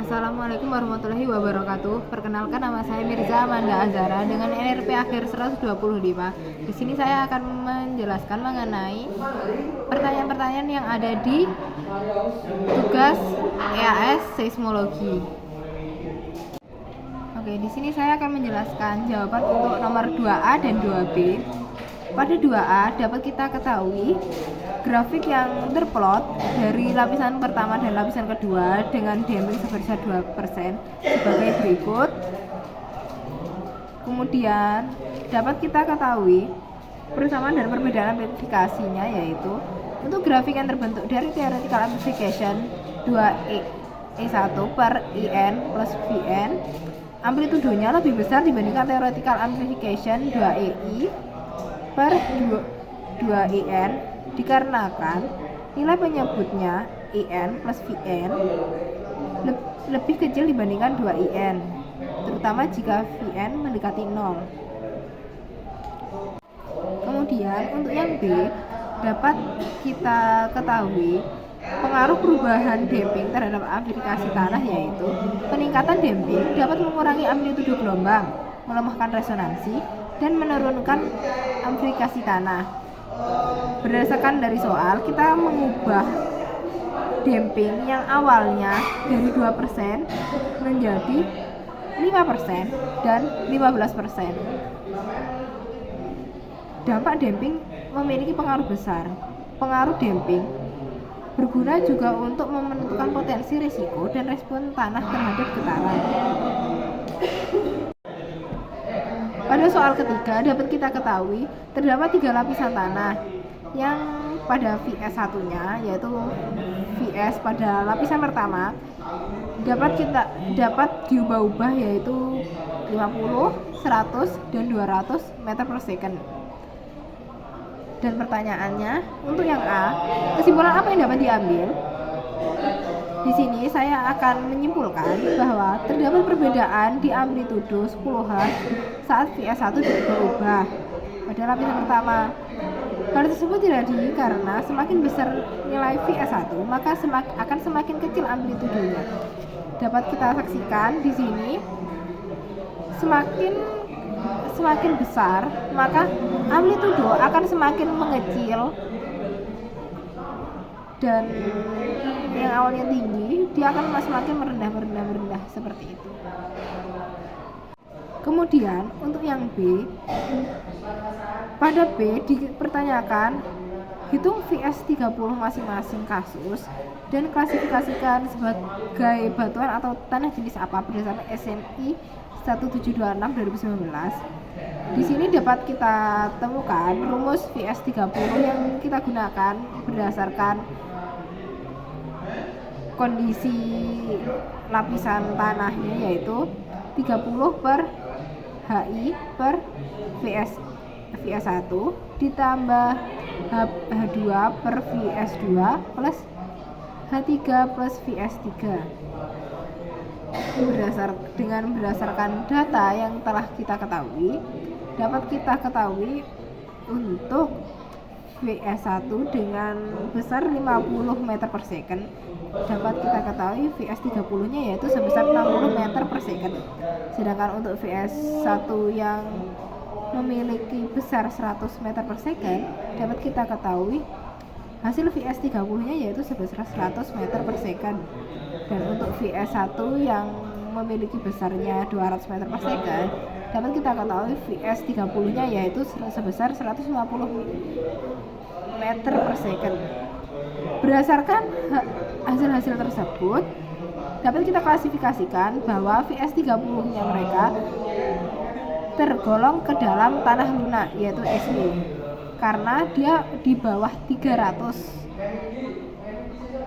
Assalamualaikum warahmatullahi wabarakatuh. Perkenalkan, nama saya Mirza Amanda Azhara dengan NRP akhir 125. Di sini saya akan menjelaskan mengenai pertanyaan-pertanyaan yang ada di tugas EAS seismologi. Oke, di sini saya akan menjelaskan jawaban untuk nomor 2A dan 2B. Pada 2A dapat kita ketahui grafik yang terplot dari lapisan pertama dan lapisan kedua dengan damping sebesar 2% sebagai berikut. Kemudian dapat kita ketahui persamaan dan perbedaan amplifikasinya, yaitu untuk grafik yang terbentuk dari theoretical amplification 2E1 per IN plus VN, amplitudonya lebih besar dibandingkan theoretical amplification 2EI per 2IN dikarenakan nilai penyebutnya IN plus VN lebih kecil dibandingkan 2IN, terutama jika VN mendekati 0. Kemudian untuk yang B dapat kita ketahui pengaruh perubahan damping terhadap amplifikasi tanah, yaitu peningkatan damping dapat mengurangi amplitudo gelombang, melemahkan resonansi, dan menurunkan amplifikasi tanah. Berdasarkan dari soal, kita mengubah damping yang awalnya dari 2% menjadi 5% dan 15%. Dampak damping memiliki pengaruh besar. Pengaruh damping berguna juga untuk menentukan potensi risiko dan respon tanah terhadap getaran. Pada soal ketiga dapat kita ketahui terdapat 3 lapisan tanah yang pada VS1-nya, yaitu VS pada lapisan pertama dapat diubah-ubah, yaitu 50, 100, dan 200 meter per second. Dan pertanyaannya, untuk yang A, kesimpulan apa yang dapat diambil? Di sini saya akan menyimpulkan bahwa terdapat perbedaan di amplitudo 10 Hz saat VS1 berubah pada lapisan pertama. Hal tersebut terjadi karena semakin besar nilai VS1, maka akan semakin kecil amplitudonya. Dapat kita saksikan di sini, semakin besar, maka amplitudo akan semakin mengecil, dan yang awalnya tinggi dia akan semakin merendah seperti itu. Kemudian untuk yang B, pada B dipertanyakan hitung VS30 masing-masing kasus dan klasifikasikan sebagai batuan atau tanah jenis apa berdasarkan SNI 1726/2019. Di sini dapat kita temukan rumus VS30 yang kita gunakan berdasarkan kondisi lapisan tanahnya, yaitu 30 per HI per VS1 ditambah H2 per VS2 plus H3 plus VS3. Berdasarkan data yang telah kita ketahui, dapat kita ketahui untuk VS1 dengan besar 50 meter per second, dapat kita ketahui VS30 nya yaitu sebesar 60 meter per second. Sedangkan untuk VS1 yang memiliki besar 100 meter per second, dapat kita ketahui hasil VS30 nya yaitu sebesar 100 meter per second. Dan untuk VS1 yang memiliki besarnya 200 meter per second, dapat kita ketahui VS30 nya yaitu sebesar 150 meter per second. Berdasarkan hasil-hasil tersebut, dapat kita klasifikasikan bahwa VS30 nya mereka tergolong ke dalam tanah lunak, yaitu SE, karena dia di bawah 300.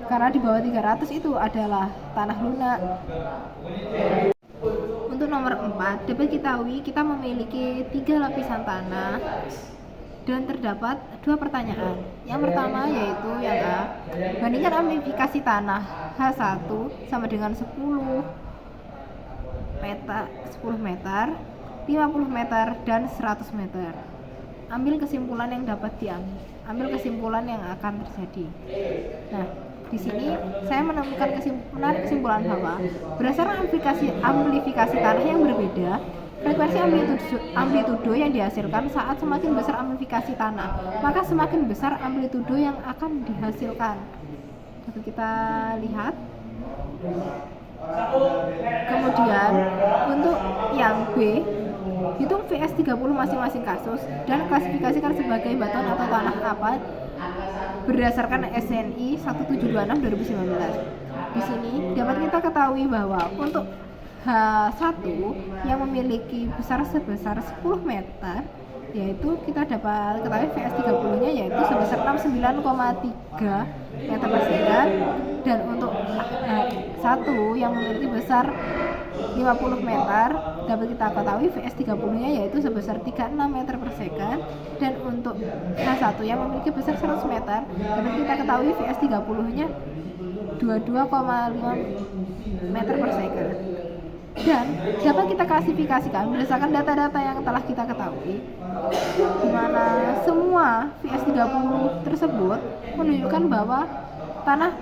Karena di bawah 300 itu adalah tanah lunak. Untuk nomor 4 dapat kita memiliki 3 lapisan tanah dan terdapat 2 pertanyaan. Yang pertama yaitu yang A, bandingkan amplifikasi tanah H1 sama dengan 10 meter, 50 meter, dan 100 meter. Ambil kesimpulan yang dapat diambil, ambil kesimpulan yang akan terjadi. Nah, Di sini saya menemukan kesimpulan bahwa berdasarkan amplifikasi tanah yang berbeda, frekuensi amplitudo yang dihasilkan saat semakin besar amplifikasi tanah, maka semakin besar amplitudo yang akan dihasilkan. Dapat kita lihat. Kemudian untuk yang B, hitung VS30 masing-masing kasus dan klasifikasikan sebagai batuan atau tanah apa berdasarkan SNI 1726/2019. Di sini dapat kita ketahui bahwa untuk H1 yang memiliki besar sebesar 10 meter, yaitu kita dapat ketahui VS30-nya yaitu sebesar 69,3 meter persegi, dan untuk H1 yang memiliki besar 50 meter dapat kita ketahui VS30-nya yaitu sebesar 36 meter persegi, dan untuk H1 yang memiliki besar 100 meter dapat kita ketahui VS30-nya 22,5 meter persegi. Dan dapat kita klasifikasikan berdasarkan data-data yang telah kita ketahui, di mana semua VS30 tersebut menunjukkan bahwa tanah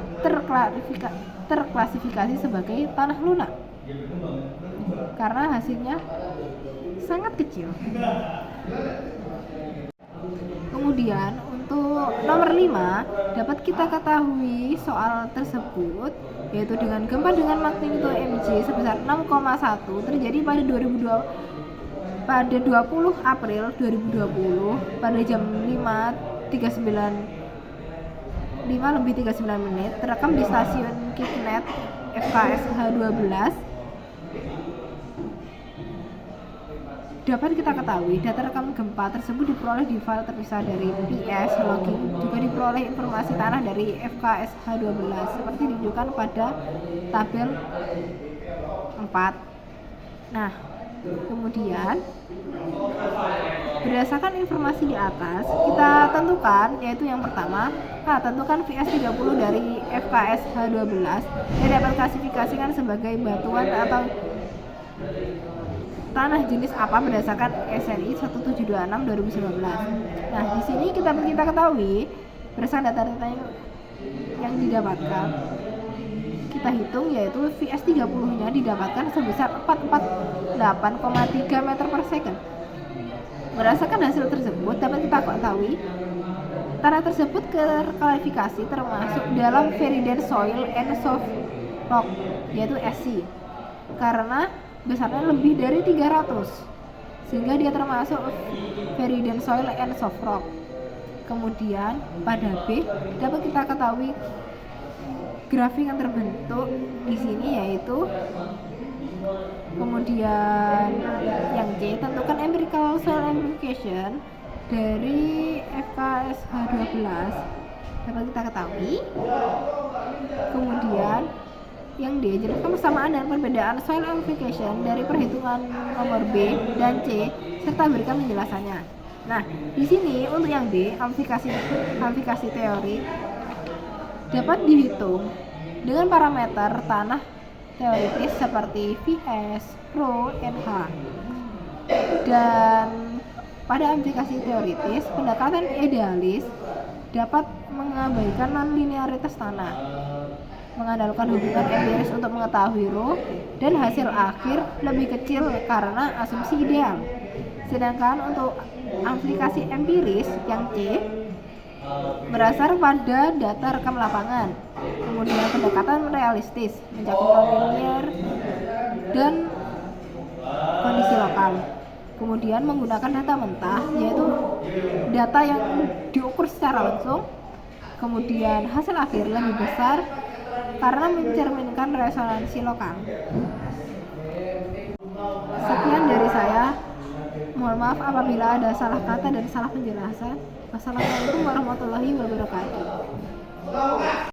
terklasifikasi sebagai tanah lunak karena hasilnya sangat kecil. Kemudian untuk nomor 5 dapat kita ketahui soal tersebut, yaitu dengan gempa dengan magnitudo Mj sebesar 6,1 terjadi pada 20 April 2020 pada jam 5:39 menit, terekam di stasiun Kiknet FKS H12. Dapat kita ketahui data rekam gempa tersebut diperoleh di file terpisah dari PS logging, juga diperoleh informasi tanah dari FKS H12 seperti ditunjukkan pada tabel 4. Nah, kemudian berdasarkan informasi di atas kita tentukan, yaitu yang pertama, tentukan VS30 dari FKS H12 yang dapat klasifikasikan sebagai batuan atau tanah jenis apa berdasarkan SNI 1726/2019. Nah, di sini kita ketahui berdasarkan data-data yang didapatkan, kita hitung yaitu VS30-nya didapatkan sebesar 448,3 meter persegi. Berdasarkan hasil tersebut dapat kita ketahui tanah tersebut terklasifikasi termasuk dalam Very Dense Soil and Soft Rock, yaitu SC, karena besarnya lebih dari 300, sehingga dia termasuk Very Dense Soil and Soft Rock. Kemudian pada B dapat kita ketahui grafik yang terbentuk di sini, yaitu kemudian yang C, tentukan empirical soil amplification dari FKS H12 dapat kita ketahui. Kemudian yang D, jelaskan persamaan dan perbedaan soil amplification dari perhitungan nomor B dan C serta berikan penjelasannya. Nah, di sini untuk yang D, amplifikasi teori dapat dihitung dengan parameter tanah teoritis seperti VS, Rho, NH. Dan pada aplikasi teoritis, pendekatan idealis dapat mengabaikan non-linearitas tanah, mengandalkan hubungan empiris untuk mengetahui Rho, dan hasil akhir lebih kecil karena asumsi ideal. Sedangkan untuk aplikasi empiris yang C berdasar pada data rekam lapangan, kemudian pendekatan realistis, mencakup non-linear dan kondisi lokal, kemudian menggunakan data mentah, yaitu data yang diukur secara langsung, kemudian hasil akhir lebih besar karena mencerminkan resonansi lokal. Sekian dari saya. Mohon maaf apabila ada salah kata dan salah penjelasan. Wassalamualaikum warahmatullahi wabarakatuh.